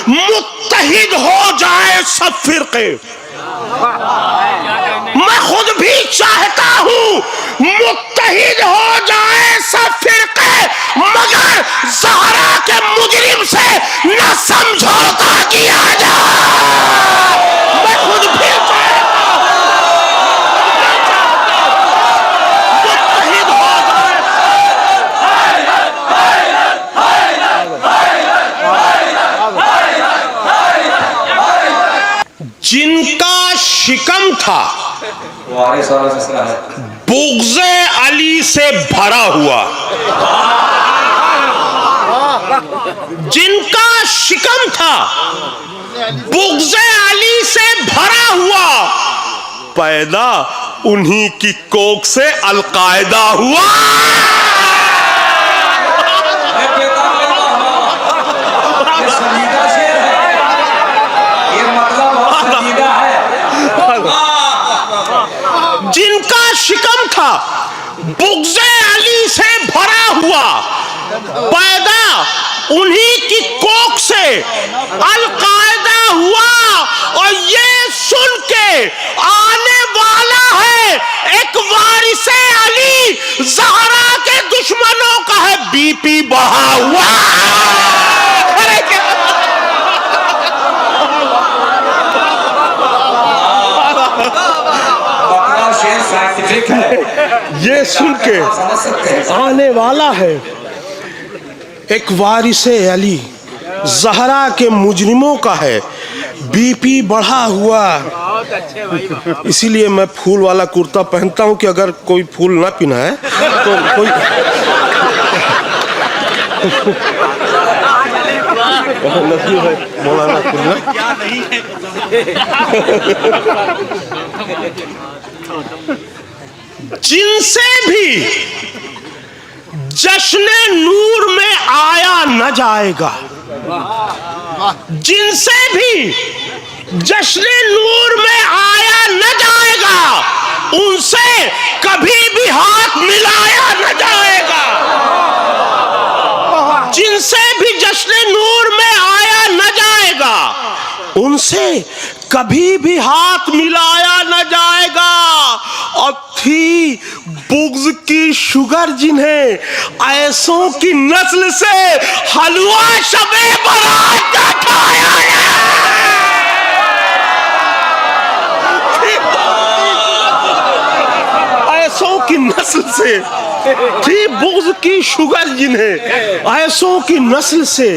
मुत्तहिद हो जाए सब फिरके। मैं खुद भी चाहता हूं मुत्तहिद हो जाए सब फिरके, मगर ज़हरा के मुजरिम से न समझौता किया जाए। मैं खुद भी चाहता हूं मुत्तहिद हो जाए। जिनका शिकम था बुग़्ज़े अली से भरा हुआ, जिनका शिकम था बुग़्ज़े अली से भरा हुआ, पैदा उन्हीं की कोख से अलकायदा हुआ। जिनका शिकम था बुग़्ज़े अली से भरा हुआ, पैदा उन्हीं की कोख से अलकायदा हुआ। और ये सुन के आने वाला है एक वारिसे अली, ज़हरा के दुश्मनों का है बीपी बढ़ा हुआ। ये सुन के आने वाला है एक वारिसे अली, ज़हरा के मुजरिमों का है बीपी बढ़ा हुआ। इसीलिए मैं फूल वाला कुर्ता पहनता हूं कि अगर कोई फूल ना पहना है तो कोई मौलाना जिनसे भी जश्ने नूर में आया न जाएगा, जिनसे भी जश्ने नूर में आया न जाएगा, उनसे कभी भी हाथ मिलाया न जाएगा। जिनसे भी जश्ने नूर में आया न जाएगा, उनसे कभी भी हाथ मिलाया न जाएगा। और थी बुग़्ज़ की शुगर जिन्हें ऐसों की नस्ल से हलवा शबे बारात का खाया है। ऐसों की नस्ल से थी बुग़्ज़ की शुगर जिन्हें ऐसों की नस्ल से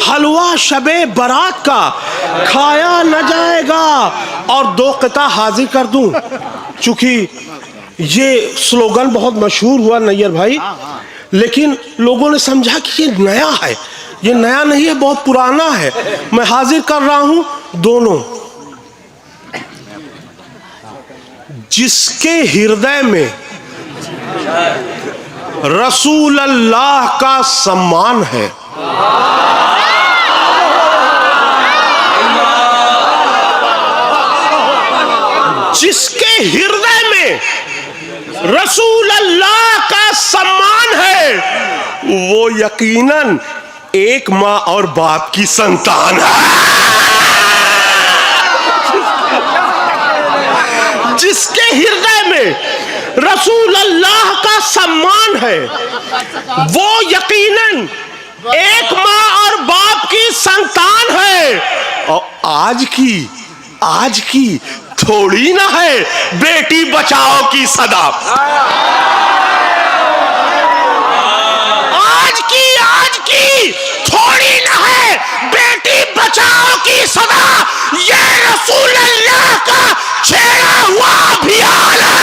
हलवा शबे बारात का खाया न जाएगा। और दो क़िता हाजिर कर दूं, चूंकि ये स्लोगन बहुत मशहूर हुआ नैयर भाई, लेकिन लोगों ने समझा कि ये नया है। ये नया नहीं है, बहुत पुराना है। मैं हाजिर कर रहा हूं दोनों। जिसके हृदय में रसूल अल्लाह का सम्मान है, जिसके हृदय में रसूल अल्लाह का सम्मान है, वो यकीनन एक माँ और बाप की संतान है। जिसके हृदय में रसूल अल्लाह का सम्मान है, वो यकीनन एक माँ और बाप की संतान है। और आज की थोड़ी ना है बेटी बचाओ की सदा। आज की थोड़ी ना है बेटी बचाओ की सदा। ये रसूल अल्लाह का छेड़ा हुआ अभियान है।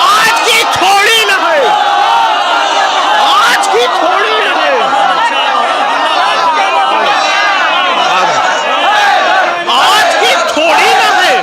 आज की थोड़ी ना है, आज की थोड़ी ना है, आज की थोड़ी ना है।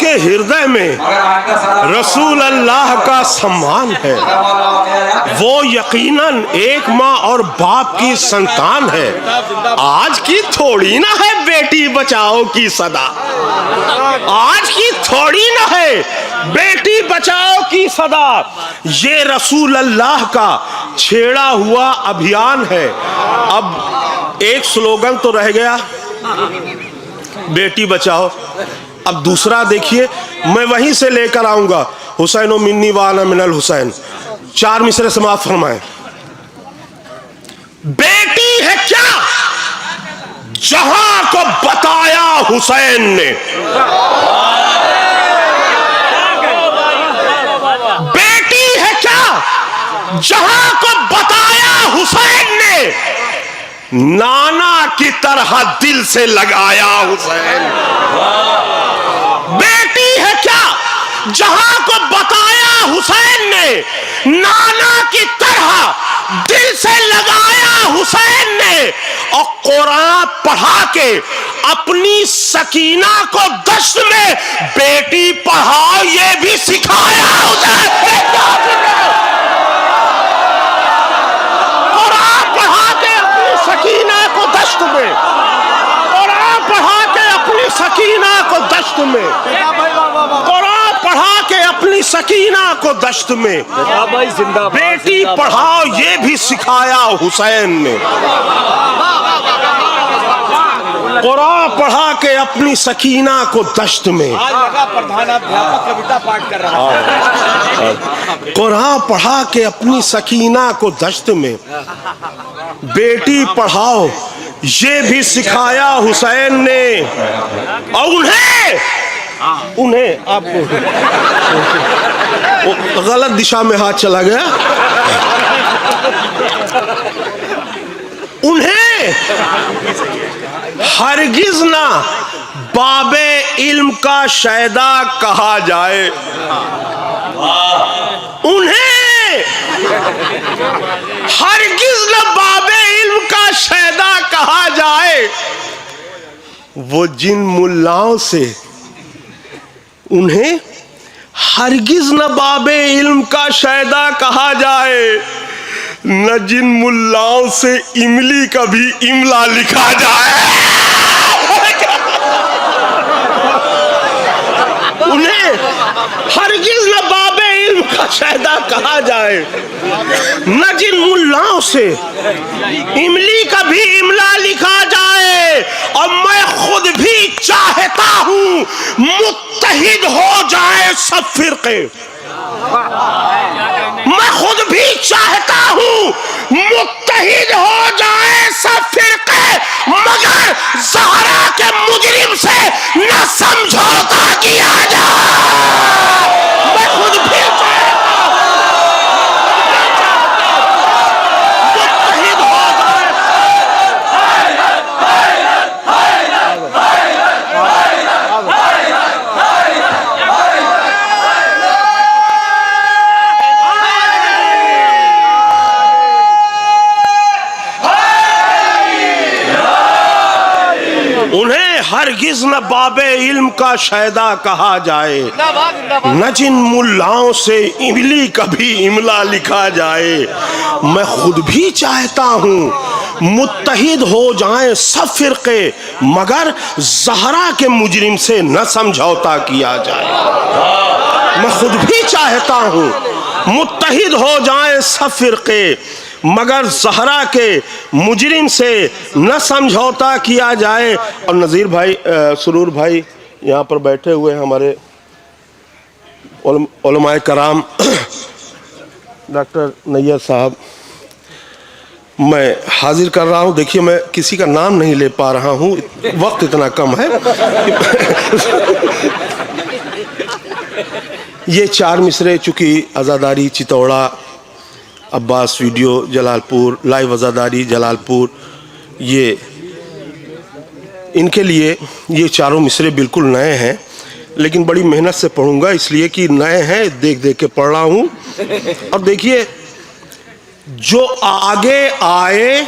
जिसके हृदय में रसूल अल्लाह का सम्मान है, वो यकीनन एक माँ और बाप की संतान है। आज की थोड़ी ना है बेटी बचाओ की सदा, आज की थोड़ी ना है बेटी बचाओ की सदा। ये रसूल अल्लाह का छेड़ा हुआ अभियान है। अब एक स्लोगन तो रह गया, बेटी बचाओ। अब दूसरा देखिए, मैं वहीं से लेकर आऊंगा, हुसैन मिन्नी वाना मिनल हुसैन। 4 मिसरे समाप्त फरमाएं। बेटी है क्या जहां को बताया हुसैन ने, बेटी है क्या जहां को बताया हुसैन ने, नाना की तरह दिल से लगाया हुसैन। बेटी है क्या जहां को बताया हुसैन ने, नाना की तरह दिल से लगाया हुसैन ने। और कुरान पढ़ा के अपनी सकीना को दश्त में बेटी पढ़ाओ ये भी सिखाया हुसैन। कुरान पढ़ा के अपनी सकीना को दश्त में, कुरान पढ़ा के अपनी सकीना को दश्त में, कुरान पढ़ा के अपनी सकीना को दश्त में बेटी पढ़ाओ ये भी सिखाया हुसैन ने। कुरान पढ़ा के अपनी सकीना को दश्त में, आज लगा प्रधानाध्यापक कविता पाठ कर रहा है। कुरान पढ़ा के अपनी सकीना को दश्त में बेटी पढ़ाओ ये भी सिखाया हुसैन ने। और उन्हें आपको गलत दिशा में हाथ चला गया, उन्हें हरगिज ना बाबे इल्म का शैदा कहा जाए, उन्हें हरगिज ना बाबे इल्म का शैदा कहा जाए। वो जिन मुल्लाओं से, उन्हें हरगिज न बाबे इल्म का शैदा कहा जाए, न जिन मुल्लाओं से इमली का भी इमला लिखा जाए। उन्हें हरगिज न बाबे इल्म का शैदा कहा जाए, न जिन मुल्लाओं से इमली का भी इमला लिखा जाए। और मैं खुद भी चाहता हूं मुत्तहिद हो जाए सब फिरके, मैं खुद भी चाहता हूं मुत्तहिद हो जाए सब फिरके, मगर ज़हरा के मुजरिम से न समझौता किया जाए। मैं खुद भी चाहता हूं मुत्तहिद हो जाए। उन्हें हरगिज न बाबे इल्म का शैदा कहा जाए, न जिन मुल्लाओं से इमली कभी इमला लिखा जाए। मैं खुद भी चाहता हूँ मुत्तहिद हो जाएं सब फिरके, मगर ज़हरा के मुजरिम से न समझौता किया जाए। मैं खुद भी चाहता हूँ मुत्तहिद हो जाएं सब फिरके, मगर ज़हरा के मुजरिम से न समझौता किया जाए। और नज़ीर भाई, सुरूर भाई यहाँ पर बैठे हुए हैं, हमारे उलमाए कराम, डॉक्टर नैयर साहब, मैं हाजिर कर रहा हूँ। देखिए, मैं किसी का नाम नहीं ले पा रहा हूँ, वक्त इतना कम है। ये 4 मिसरे चूँकि आज़ादारी चितौड़ा, अब्बास वीडियो जलालपुर, लाइव आज़ादारी जलालपुर, ये इनके लिए ये चारों मिसरे बिल्कुल नए हैं, लेकिन बड़ी मेहनत से पढ़ूंगा, इसलिए कि नए हैं, देख देख के पढ़ रहा हूँ। और देखिए, जो आगे आए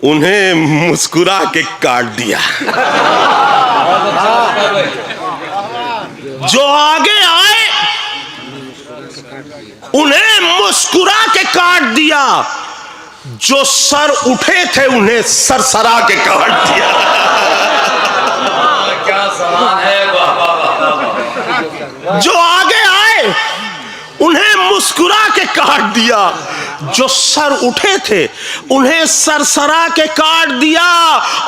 उन्हें मुस्कुरा के काट दिया। जो आगे आए उन्हें मुस्कुरा के काट दिया, जो सर उठे थे उन्हें सरसरा के काट दिया। क्या सवाल है, जो आगे आए उन्हें मुस्कुरा के काट दिया, जो सर उठे थे उन्हें सरसरा के काट दिया।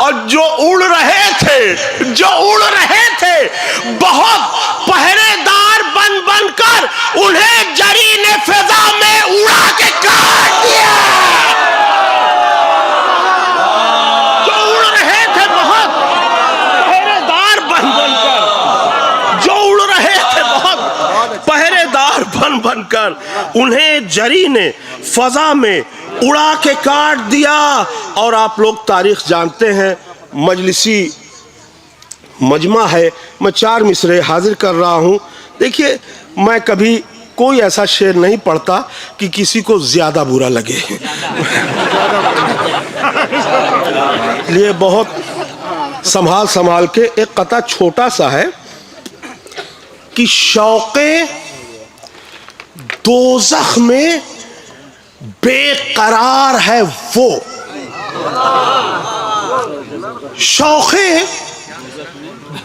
और जो उड़ रहे थे बहुत पहरेदार बन बनकर उन्हें जरी ने फिजा में उड़ा के काट दिया। जो उड़ रहे थे बहुत पहरेदार बन बनकर, जो उड़ रहे थे बहुत पहरेदार बन बनकर उन्हें जरी ने फजा में उड़ा के काट दिया। और आप लोग तारीख जानते हैं, मजलिसी मजमा है, मैं 4 मिसरे हाजिर कर रहा हूं। देखिए, मैं कभी कोई ऐसा शेर नहीं पढ़ता कि किसी को ज्यादा बुरा लगे। लिए बहुत संभाल के एक कथा छोटा सा है कि शौक़े दोज़ख में बेकरार है वो, शौक़े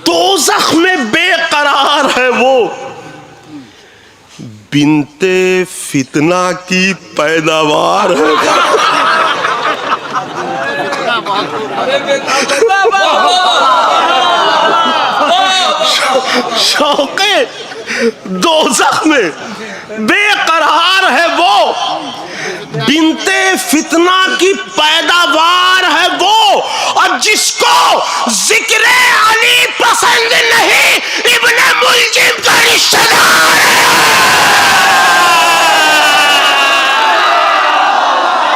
दोज़ख में बेकरार है वो, बिनते फितना की पैदावार है। शौक़े दोज़ख में बेकरार है वो, बिनते फितना की पैदावार है वो। और जिसको जिक्रे अली पसंद नहीं, इब्ने मुलजिम का रिश्तेदार है।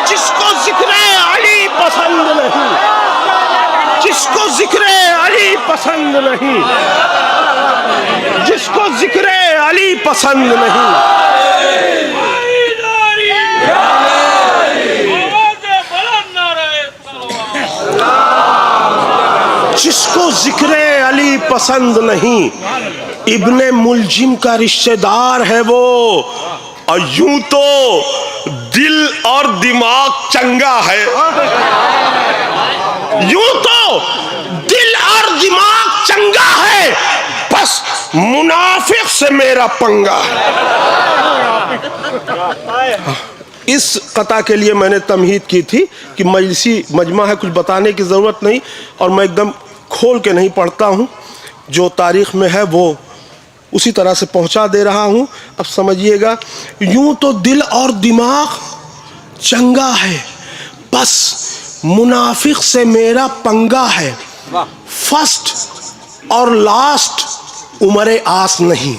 जिसको जिक्रे अली पसंद नहीं, जिसको जिक्रे अली पसंद नहीं, जिसको जिक्रे अली पसंद नहीं, जिसको जिक्रे अली पसंद नहीं, इब्ने मुलजिम का रिश्तेदार है वो। और यूं तो दिल और दिमाग चंगा है, यूं तो दिल और दिमाग चंगा है, बस मुनाफिक से मेरा पंगा है। इस कथा के लिए मैंने तमहीद की थी कि मजलिसी मजमा है, कुछ बताने की ज़रूरत नहीं, और मैं एकदम खोल के नहीं पढ़ता हूँ, जो तारीख़ में है वो उसी तरह से पहुँचा दे रहा हूँ। अब समझिएगा, यूं तो दिल और दिमाग चंगा है, बस मुनाफिक से मेरा पंगा है। फर्स्ट और लास्ट उमरे आस नहीं,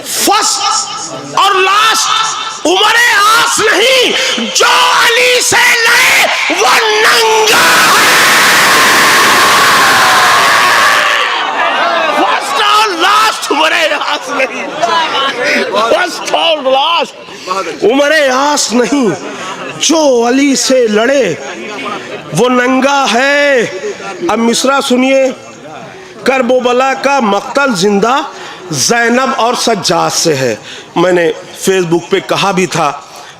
फर्स्ट और लास्ट उमरे आस नहीं, जो अली से लड़े वो नंगा है। फर्स्ट और लास्ट उमरे आस नहीं, फर्स्ट और लास्ट उमरे आस नहीं, जो अली से लड़े वो नंगा है। अब मिसरा सुनिए, करबला का मक्तल जिंदा ज़ैनब और सज्जाद से है। मैंने फेसबुक पे कहा भी था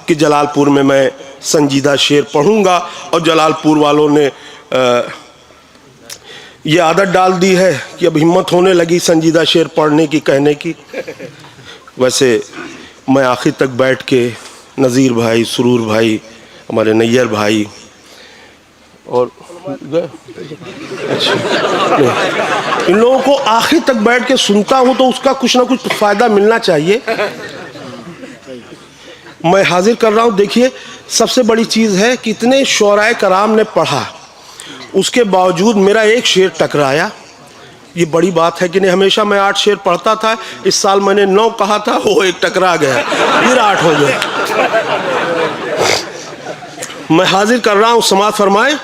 कि जलालपुर में मैं संजीदा शेर पढ़ूंगा, और जलालपुर वालों ने ये आदत डाल दी है कि अब हिम्मत होने लगी संजीदा शेर पढ़ने की, कहने की। वैसे मैं आखिर तक बैठ के नज़ीर भाई, सुरूर भाई, हमारे नैयर भाई और अच्छा, इन लोगों को आखिर तक बैठ के सुनता हूं तो उसका कुछ ना कुछ फ़ायदा मिलना चाहिए। मैं हाजिर कर रहा हूं। देखिए, सबसे बड़ी चीज़ है कि इतने शोराए कराम ने पढ़ा, उसके बावजूद मेरा एक शेर टकराया। ये बड़ी बात है कि नहीं। हमेशा मैं 8 शेर पढ़ता था, इस साल मैंने 9 कहा था, वो एक टकरा गया, फिर 8 हो गया। मैं हाजिर कर रहा हूं, समाअत फरमाए।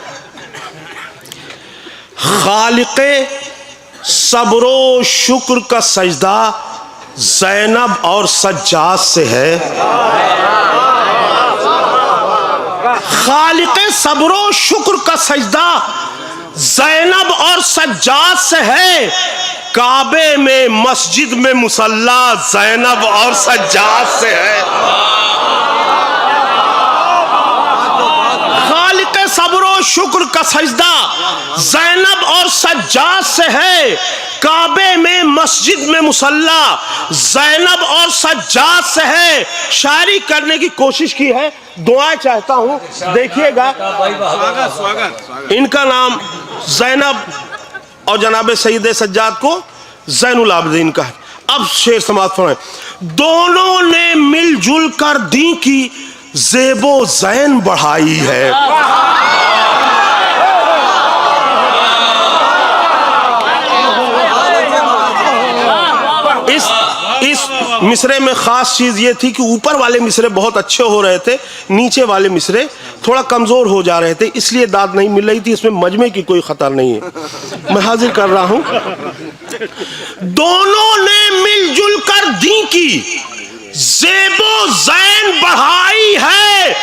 खालिक़े सब्रो शुक्र का सजदा ज़ैनब और सज्जाद से है। खालिक़े सब्रो शुक्र का सजदा ज़ैनब और सज्जाद से है, काबे में मस्जिद में मुसल्ला ज़ैनब और सज्जाद से है। खालिक सब्र शुक्र का सजदा ज़ैनब और सज्जाद से है, काबे में मस्जिद में मुसल्ला ज़ैनब और सज्जाद से है। शायरी करने की कोशिश की है, दुआएं चाहता हूं, देखिएगा। इनका नाम ज़ैनब और जनाब सईद सज्जाद को ज़ैनुल आबिदीन का है। अब शेर समाप्त फरमाएं। दोनों ने मिलजुल कर दी की ज़ेबो ज़ैन बढ़ाई है। इस मिसरे में खास चीज ये थी कि ऊपर वाले मिसरे बहुत अच्छे हो रहे थे, नीचे वाले मिसरे थोड़ा कमजोर हो जा रहे थे, इसलिए दाद नहीं मिल रही थी। इसमें मजमे की कोई खतर नहीं है, मैं हाजिर कर रहा हूं। दोनों ने मिलजुल कर दी की ज़ेबो ज़ैन बढ़ाई है।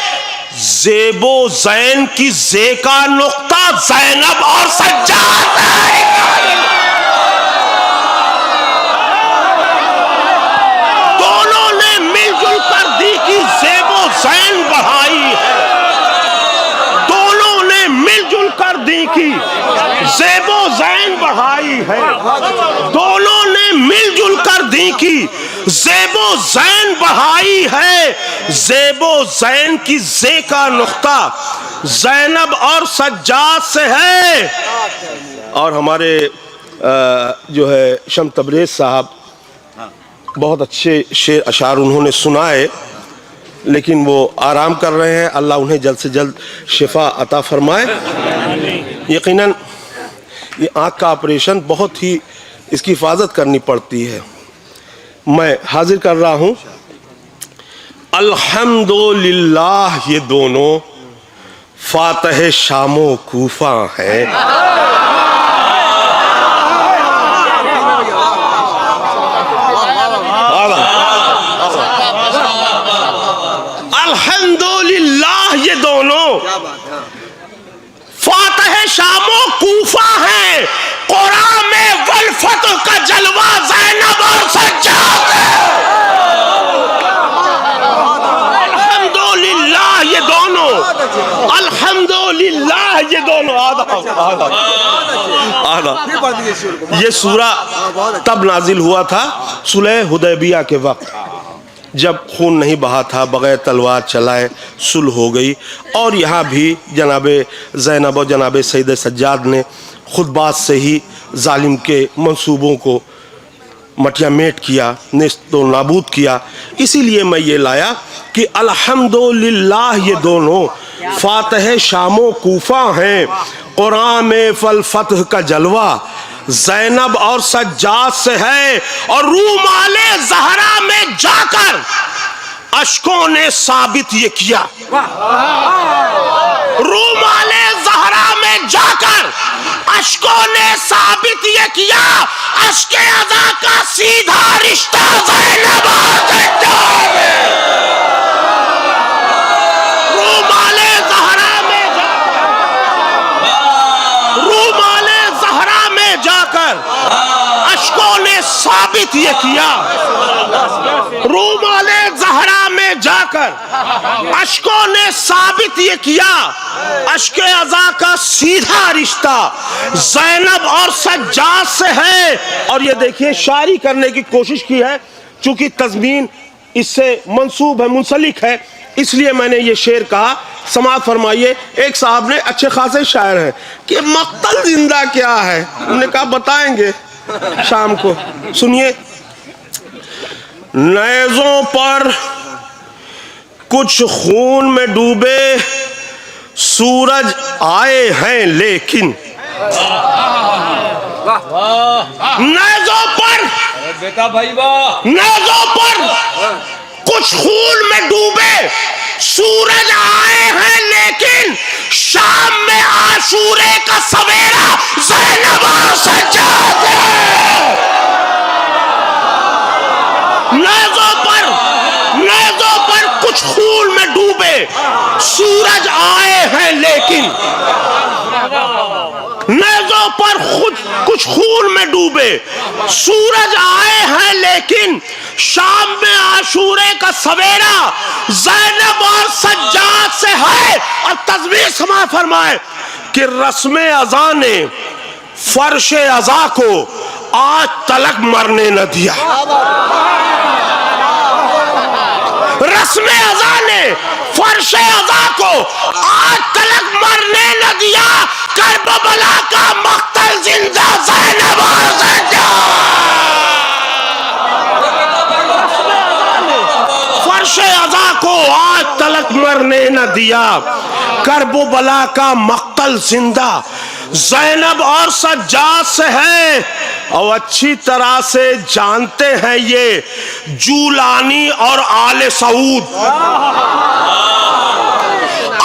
ज़ेबो ज़ैन की ज़े का नुक्ता ज़ैनब और सज्जाद है। ज़ैन बढ़ाई है, दोनों ने मिलजुल कर दी की ज़ेबो ज़ैन बढ़ाई है। दोनों ने मिलजुल कर दी की ज़ेबो ज़ैन बढ़ाई है। ज़ेबो ज़ैन की ज़े का नुक्ता ज़ैनब और सज्जाद से है। और हमारे जो है शम्स तबरेज़ साहब बहुत अच्छे शेर अशार उन्होंने सुनाए, लेकिन वो आराम कर रहे हैं। अल्लाह उन्हें जल्द से जल्द शिफा अता फरमाए। यकीनन ये आँख का ऑपरेशन बहुत ही इसकी हिफाजत करनी पड़ती है। मैं हाजिर कर रहा हूँ अल्हम्दुलिल्लाह, ये दोनों फातह शामो कूफा हैं। अल्हम्दुलिल्लाह, ये दोनों फातह शामो कूफा है। कुरान में वल फतह का जलवा ज़ैनब और सज्जाद है। अल्हम्दुलिल्लाह, ये दोनों, अल्हम्दुलिल्लाह, ये दोनों। आधा ये सूरा तब नाजिल हुआ था सुलह हुदैबिया के वक्त, जब खून नहीं बहा था, बगैर तलवार चलाए सुलह हो गई। और यहाँ भी जनाबे ज़ैनब और जनाबे सईद सज्जाद ने खुद बात से ही जालिम के मंसूबों को मटिया मेट किया, नेस्तो नाबूद किया। इसीलिए मैं ये लाया कि अल्हम्दुलिल्लाह, ये दोनों फातह शामो कूफा हैं। कुरान में फल फतह का जलवा ज़ैनब और सज्जाद से है। और रूमाले ज़हरा में जाकर अश्कों ने साबित ये किया। रूमाले ज़हरा में जाकर अश्कों ने साबित ये किया, अश्के अज़ा का सीधा रिश्ता ज़ैनब और सज्जाद है। रूमाले ज़हरा में जाकर अश्कों ने साबित ये किया। रूमाले ज़हरा में जाकर अश्कों ने साबित ये किया, अश्के अज़ा का सीधा रिश्ता ज़ैनब और सज्जाद से है। और ये देखिए, शायरी करने की कोशिश की है, चूंकि तज़मीन इससे मंसूब है, मुंसलिक है, इसलिए मैंने ये शेर कहा। समाअत फरमाइए। एक साहब ने, अच्छे खासे शायर हैं, कि मक्तल जिंदा क्या है। उन्होंने कहा बताएंगे शाम को। सुनिए। नेज़ों पर कुछ खून में डूबे सूरज आए हैं, लेकिन नेज़ों पर, बेटा भाई वाह, नेज़ों पर कुछ खून में डूबे सूरज आए हैं, लेकिन शाम में आशूरे का सवेरा ज़ैनब और सज्जाद है। नेज़ों पर कुछ खून में डूबे सूरज आए हैं, लेकिन नेज़ों पर खुद कुछ खून में डूबे, सूरज आए हैं लेकिन शाम में आशूरे का सवेरा ज़ैनब और सज्जाद से है। और तस्वीर समा फरमाए कि रस्म अज़ा ने फर्श अज़ा को आज तलक मरने न दिया। रस्म अज़ा ने फर्श अज़ा को आज तलक मरने न दिया। करबला का मक्तल जिंदा ज़ैनब और सज्जाद। फर्श अज़ा को आज तलक मरने न दिया। करबला का मक्तल जिंदा ज़ैनब और सज्जाद से है। और अच्छी तरह से जानते हैं ये जूलानी और आले सऊद,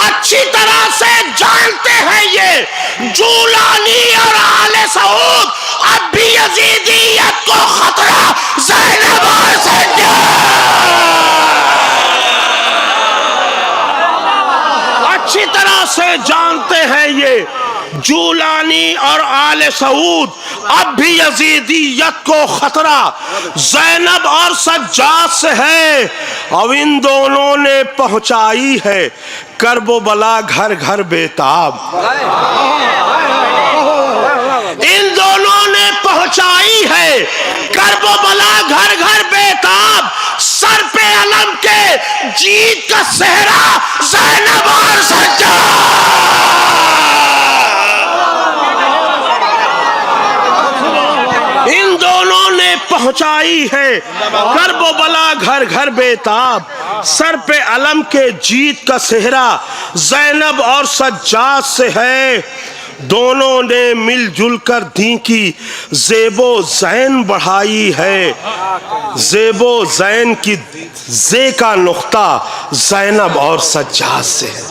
अच्छी तरह से जानते हैं ये जूलानी और आले सऊद। अब भी यजीदियत को खतरा ज़ैनब और सज्जाद। अच्छी तरह से जानते हैं ये जूलानी और आले सऊद। अब भी यजीदियत को खतरा ज़ैनब और सज्जाद से है। अब इन दोनों ने पहुंचाई है करबला घर घर बेताब। इन दोनों ने पहुंचाई है करबला घर घर बेताब। सर पे अलम के जीत का सेहरा ज़ैनब और सज्जाद। इन दोनों ने पहुंचाई है करबला घर घर बेताब। सर पे अलम के जीत का सेहरा ज़ैनब और सज्जाद से है। दोनों ने मिलजुल कर दी की ज़ेबो ज़ैन बढ़ाई है। ज़ेबो ज़ैन की ज़े का नुक्ता ज़ैनब और सज्जाद से है।